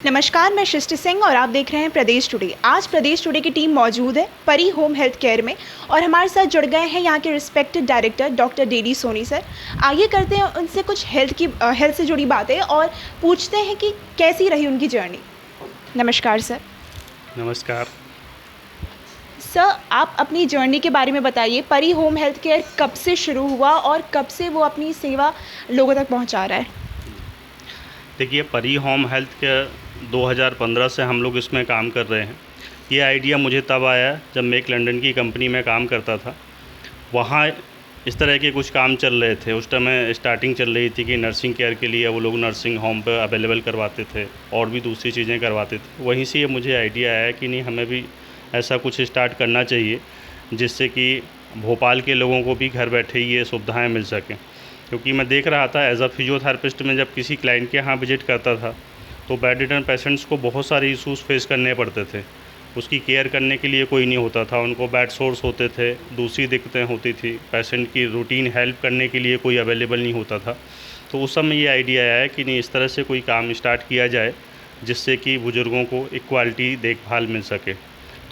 नमस्कार, मैं सृष्टि सिंह और आप देख रहे हैं प्रदेश टुडे। आज प्रदेश टुडे की टीम मौजूद है परी होम हेल्थ केयर में और हमारे साथ जुड़ गए हैं यहाँ के रिस्पेक्टेड डायरेक्टर डॉक्टर डेडी सोनी सर। आइए करते हैं उनसे कुछ हेल्थ से जुड़ी बातें और पूछते हैं कि कैसी रही उनकी जर्नी। नमस्कार सर। नमस्कार। सर, आप अपनी जर्नी के बारे में बताइए। परी होम हेल्थ केयर कब से शुरू हुआ और कब से वो अपनी सेवा लोगों तक पहुँचा रहा है? देखिए, परी होम हेल्थ केयर 2015 से हम लोग इसमें काम कर रहे हैं। ये आइडिया मुझे तब आया जब मैं एक लंदन की कंपनी में काम करता था। वहाँ इस तरह के कुछ काम चल रहे थे। उस टाइम स्टार्टिंग चल रही थी कि नर्सिंग केयर के लिए वो लोग नर्सिंग होम पर अवेलेबल करवाते थे और भी दूसरी चीज़ें करवाते थे। वहीं से ये मुझे आइडिया आया कि नहीं, हमें भी ऐसा कुछ स्टार्ट करना चाहिए जिससे कि भोपाल के लोगों को भी घर बैठे ये सुविधाएँ मिल सकें। क्योंकि मैं देख रहा था एज अ फिजियोथेरेपिस्ट में, जब किसी क्लाइंट के यहाँ विजिट करता था तो बेड रिडन पेशेंट्स को बहुत सारे इश्यूज़ फेस करने पड़ते थे। उसकी केयर करने के लिए कोई नहीं होता था, उनको बेड सोर्स होते थे, दूसरी दिक्कतें होती थी, पेशेंट की रूटीन हेल्प करने के लिए कोई अवेलेबल नहीं होता था। तो उस समय ये आइडिया आया कि नहीं, इस तरह से कोई काम स्टार्ट किया जाए जिससे कि बुज़ुर्गों को एक क्वालिटी देखभाल मिल सके।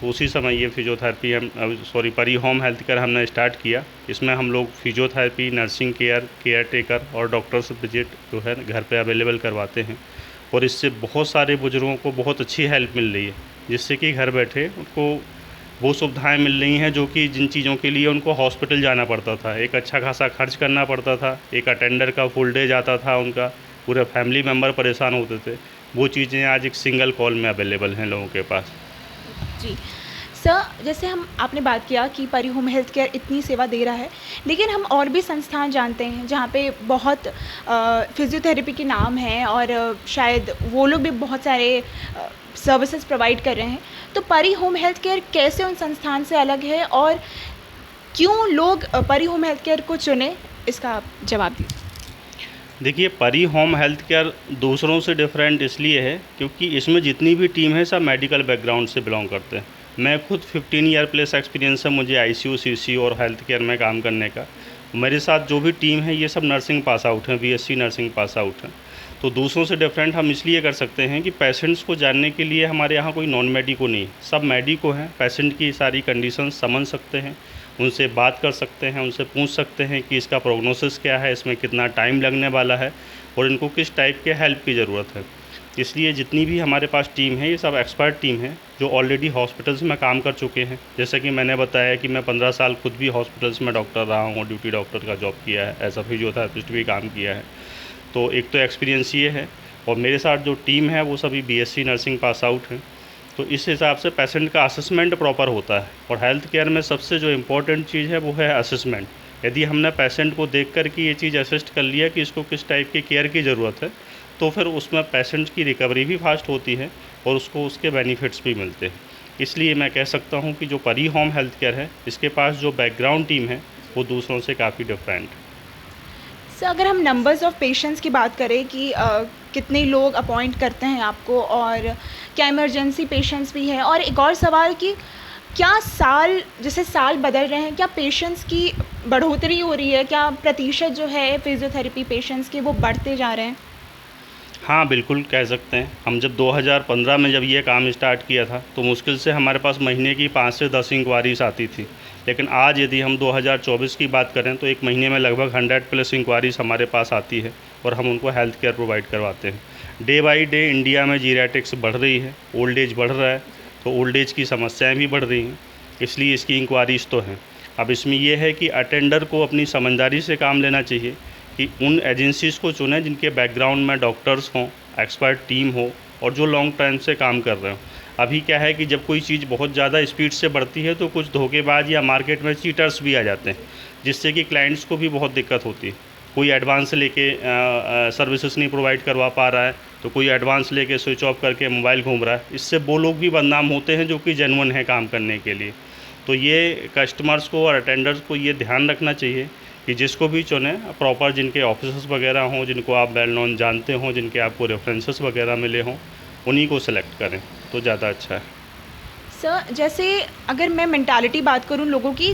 तो उसी समय ये फिजियोथेरेपी परी होम हेल्थ केयर हमने स्टार्ट किया। इसमें हम लोग फिजियोथेरेपी, नर्सिंग केयर टेकर और डॉक्टर्स विजिट जो है घर पे अवेलेबल करवाते हैं और इससे बहुत सारे बुज़ुर्गों को बहुत अच्छी हेल्प मिल रही है, जिससे कि घर बैठे उनको वो सुविधाएं मिल रही हैं जो कि जिन चीज़ों के लिए उनको हॉस्पिटल जाना पड़ता था, एक अच्छा खासा खर्च करना पड़ता था, एक अटेंडर का फुल डे जाता था, उनका पूरे फैमिली मेम्बर परेशान होते थे। वो चीज़ें आज एक सिंगल कॉल में अवेलेबल हैं लोगों के पास। जी सर, जैसे आपने बात किया कि परी होम हेल्थ केयर इतनी सेवा दे रहा है, लेकिन हम और भी संस्थान जानते हैं जहाँ पे बहुत फिजियोथेरेपी के नाम हैं और शायद वो लोग भी बहुत सारे सर्विसेज प्रोवाइड कर रहे हैं। तो परी होम हेल्थ केयर कैसे उन संस्थान से अलग है और क्यों लोग परी होम हेल्थ केयर को चुने, इसका आप जवाब दीजिए। देखिए, परी होम हेल्थ केयर दूसरों से डिफरेंट इसलिए है क्योंकि इसमें जितनी भी टीम है सब मेडिकल बैकग्राउंड से बिलोंग करते हैं। मैं खुद 15 ईयर प्लस एक्सपीरियंस है मुझे आईसीयू, सीसी और हेल्थ केयर में काम करने का। मेरे साथ जो भी टीम है ये सब नर्सिंग पास आउट हैं, बीएससी नर्सिंग पास आउट हैं। तो दूसरों से डिफरेंट हम इसलिए कर सकते हैं कि पेशेंट्स को जानने के लिए हमारे यहाँ कोई नॉन मेडिको नहीं, सब मेडिको हैं। पेशेंट की सारी कंडीशन समझ सकते हैं, उनसे बात कर सकते हैं, उनसे पूछ सकते हैं कि इसका प्रोग्नोसिस क्या है, इसमें कितना टाइम लगने वाला है और इनको किस टाइप के हेल्प की ज़रूरत है। इसलिए जितनी भी हमारे पास टीम है ये सब एक्सपर्ट टीम है जो ऑलरेडी हॉस्पिटल्स में काम कर चुके हैं। जैसे कि मैंने बताया कि मैं 15 साल खुद भी हॉस्पिटल्स में डॉक्टर रहा हूँ, ड्यूटी डॉक्टर का जॉब किया है, एज अ फिजियोथेरेपिस्ट भी काम किया है। तो एक तो एक्सपीरियंस ये है और मेरे साथ जो टीम है वो सभी बीएससी नर्सिंग पास आउट हैं। तो इस हिसाब से पेशेंट का असेसमेंट प्रॉपर होता है और हेल्थ केयर में सबसे जो इम्पोर्टेंट चीज़ है वो है असेसमेंट। यदि हमने पेशेंट को देख कर के ये चीज़ असिस्ट कर लिया कि इसको किस टाइप की केयर की ज़रूरत है, तो फिर उसमें पेशेंट की रिकवरी भी फास्ट होती है और उसको उसके बेनिफिट्स भी मिलते हैं। इसलिए मैं कह सकता हूँ कि जो परी होम हेल्थ केयर है इसके पास जो बैकग्राउंड टीम है वो दूसरों से काफ़ी डिफरेंट है। सर, अगर हम नंबर्स ऑफ़ पेशेंट्स की बात करें कि कितने लोग अपॉइंट करते हैं आपको और क्या इमरजेंसी पेशेंट्स भी हैं, और एक और सवाल कि क्या जैसे साल बदल रहे हैं, क्या पेशेंट्स की बढ़ोतरी हो रही है, क्या प्रतिशत जो है फिजियोथेरेपी पेशेंट्स के वो बढ़ते जा रहे हैं? हाँ, बिल्कुल कह सकते हैं। हम जब 2015 में जब ये काम स्टार्ट किया था तो मुश्किल से हमारे पास महीने की 5 से 10 इंक्वायरीज़ आती थी, लेकिन आज यदि हम 2024 की बात करें तो एक महीने में लगभग 100 प्लस इंक्वायरीज़ हमारे पास आती है और हम उनको हेल्थ केयर प्रोवाइड करवाते हैं। डे बाई डे इंडिया में जीरियाट्रिक्स बढ़ रही है, ओल्ड एज बढ़ रहा है, तो ओल्ड एज की समस्याएँ भी बढ़ रही हैं, इसलिए इसकी इंक्वायरीज़ तो हैं। अब इसमें यह है कि अटेंडर को अपनी समझदारी से काम लेना चाहिए कि उन एजेंसीज़ को चुनें जिनके बैकग्राउंड में डॉक्टर्स हों, एक्सपर्ट टीम हो और जो लॉन्ग टाइम से काम कर रहे हों। अभी क्या है कि जब कोई चीज़ बहुत ज़्यादा स्पीड से बढ़ती है तो कुछ धोखेबाज या मार्केट में चीटर्स भी आ जाते हैं, जिससे कि क्लाइंट्स को भी बहुत दिक्कत होती है। कोई एडवांस लेके सर्विसेज नहीं प्रोवाइड करवा पा रहा है, तो कोई एडवांस लेके स्विच ऑफ करके मोबाइल घूम रहा है। इससे वो लोग भी बदनाम होते हैं जो कि जेन्युइन है काम करने के लिए। तो ये कस्टमर्स को और अटेंडर्स को ये ध्यान रखना चाहिए कि जिसको भी चुने प्रॉपर जिनके ऑफिसर्स वगैरह हों, जिनको आप वेल नोन जानते हों, जिनके आपको रेफरेंसेस वगैरह मिले हों, उन्हीं को सेलेक्ट करें तो ज़्यादा अच्छा है। सर, जैसे अगर मैं मेंटालिटी बात करूं लोगों की,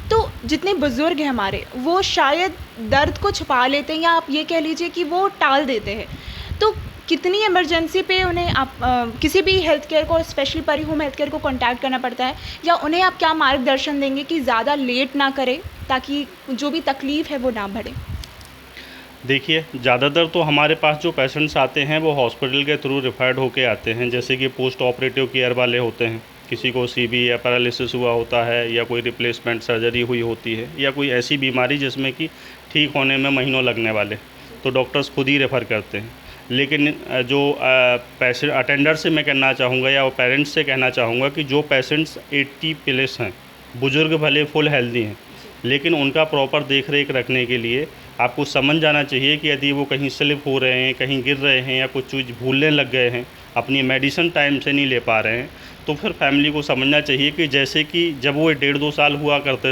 तो जितने बुज़ुर्ग हैं हमारे, वो शायद दर्द को छुपा लेते हैं या आप ये कह लीजिए कि वो टाल देते हैं। तो कितनी इमरजेंसी पे उन्हें आप किसी भी हेल्थ केयर को, स्पेशली परी होम हेल्थ केयर को कॉन्टैक्ट करना पड़ता है, या उन्हें आप क्या मार्गदर्शन देंगे कि ज़्यादा लेट ना करें ताकि जो भी तकलीफ़ है वो ना बढ़े? देखिए, ज़्यादातर तो हमारे पास जो पेशेंट्स आते हैं वो हॉस्पिटल के थ्रू रेफर्ड होके आते हैं, जैसे कि पोस्ट ऑपरेटिव केयर वाले होते हैं, किसी को सीबी या पैरालिसिस हुआ होता है, या कोई रिप्लेसमेंट सर्जरी हुई होती है, या कोई ऐसी बीमारी जिसमें कि ठीक होने में महीनों लगने वाले, तो डॉक्टर्स खुद ही रेफ़र करते हैं। लेकिन जो पेशेंट अटेंडर से मैं कहना चाहूँगा या पेरेंट्स से कहना चाहूँगा कि जो पेशेंट्स 80 प्लस हैं, बुज़ुर्ग भले फुल हेल्दी हैं, लेकिन उनका प्रॉपर देख रेख रखने के लिए आपको समझ जाना चाहिए कि यदि वो कहीं स्लिप हो रहे हैं, कहीं गिर रहे हैं, या कुछ चीज़ भूलने लग गए हैं, अपनी मेडिसिन टाइम से नहीं ले पा रहे हैं, तो फिर फैमिली को समझना चाहिए कि जैसे कि जब वो 1.5-2 साल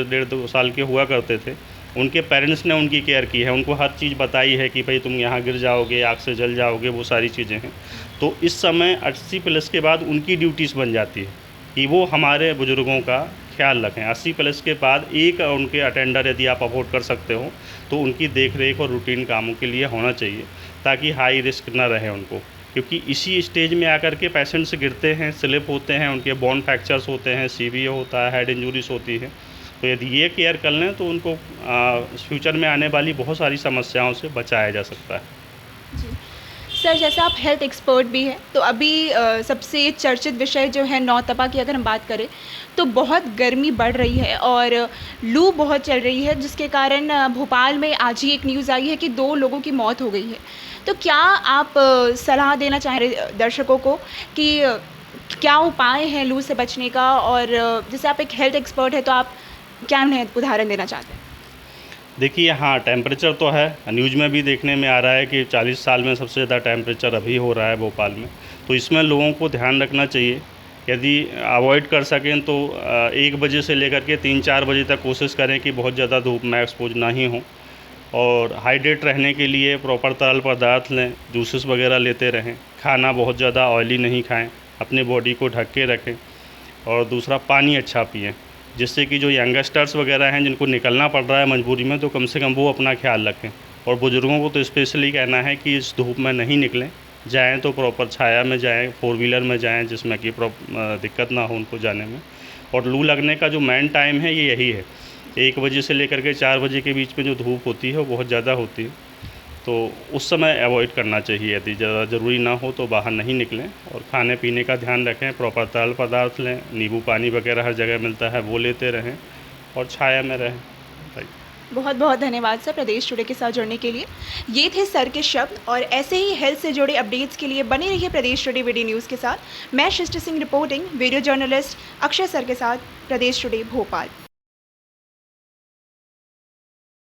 डेढ़ 2 साल के हुआ करते थे, उनके पेरेंट्स ने उनकी केयर की है, उनको हर चीज़ बताई है कि भाई तुम यहाँ गिर जाओगे, आग से जल जाओगे, वो सारी चीज़ें हैं। तो इस समय 80 प्लस के बाद उनकी ड्यूटीज़ बन जाती है कि वो हमारे बुज़ुर्गों का ख्याल रखें। 80 प्लस के बाद एक उनके अटेंडर यदि आप अफोर्ड कर सकते हो, तो उनकी देख रेख और रूटीन कामों के लिए होना चाहिए, ताकि हाई रिस्क ना रहे उनको। क्योंकि इसी स्टेज में आकर के पेशेंट्स गिरते हैं, स्लिप होते हैं, उनके बोन फ्रैक्चर्स होते हैं, सीवीए होता है, हेड इंजरीज होती है। तो यदि ये केयर कर लें तो उनको फ्यूचर में आने वाली बहुत सारी समस्याओं से बचाया जा सकता है। जी। सर, जैसे आप हेल्थ एक्सपर्ट भी हैं, तो अभी सबसे चर्चित विषय जो है नौतपा की अगर हम बात करें, तो बहुत गर्मी बढ़ रही है और लू बहुत चल रही है, जिसके कारण भोपाल में आज ही एक न्यूज़ आई है कि 2 लोगों की मौत हो गई है। तो क्या आप सलाह देना चाह रहे दर्शकों को कि क्या उपाय हैं लू से बचने का, और जैसे आप एक हेल्थ एक्सपर्ट हैं तो आप क्या उन्हें उदाहरण देना चाहते हैं? देखिए, हाँ, टेम्परेचर तो है, न्यूज़ में भी देखने में आ रहा है कि 40 साल में सबसे ज़्यादा टेम्परेचर अभी हो रहा है भोपाल में। तो इसमें लोगों को ध्यान रखना चाहिए, यदि अवॉइड कर सकें तो 1 बजे से लेकर के 3-4 बजे तक कोशिश करें कि बहुत ज़्यादा धूप में एक्सपोज ना ही हों, और हाइड्रेट रहने के लिए प्रॉपर तरल पदार्थ लें, जूसेस वगैरह लेते रहें, खाना बहुत ज़्यादा ऑयली नहीं खाएँ, अपने बॉडी को ढक के रखें, और दूसरा पानी अच्छा पिएँ, जिससे कि जो यंगस्टर्स वगैरह हैं जिनको निकलना पड़ रहा है मजबूरी में, तो कम से कम वो अपना ख्याल रखें। और बुज़ुर्गों को तो स्पेशली कहना है कि इस धूप में नहीं निकलें, जाएँ तो प्रॉपर छाया में जाएँ, 4 व्हीलर में जाएँ, जिसमें कि दिक्कत ना हो उनको जाने में। और लू लगने का जो मेन टाइम है ये यही है, 1 बजे से लेकर के 4 बजे के बीच में जो धूप होती है वो बहुत ज़्यादा होती है, तो उस समय अवॉइड करना चाहिए। यदि ज़्यादा ज़रूरी ना हो तो बाहर नहीं निकलें, और खाने पीने का ध्यान रखें, प्रॉपर तरल पदार्थ लें, नींबू पानी वगैरह हर जगह मिलता है वो लेते रहें, और छाया में रहें। बहुत बहुत धन्यवाद सर, प्रदेश टुडे के साथ जुड़ने के लिए। ये थे सर के शब्द, और ऐसे ही हेल्थ से जुड़े अपडेट्स के लिए बने रहिए प्रदेश टुडे वीडियो न्यूज़ के साथ। मैं शिष्ट Singh reporting, video journalist Akshay sir के साथ, प्रदेश टुडे भोपाल।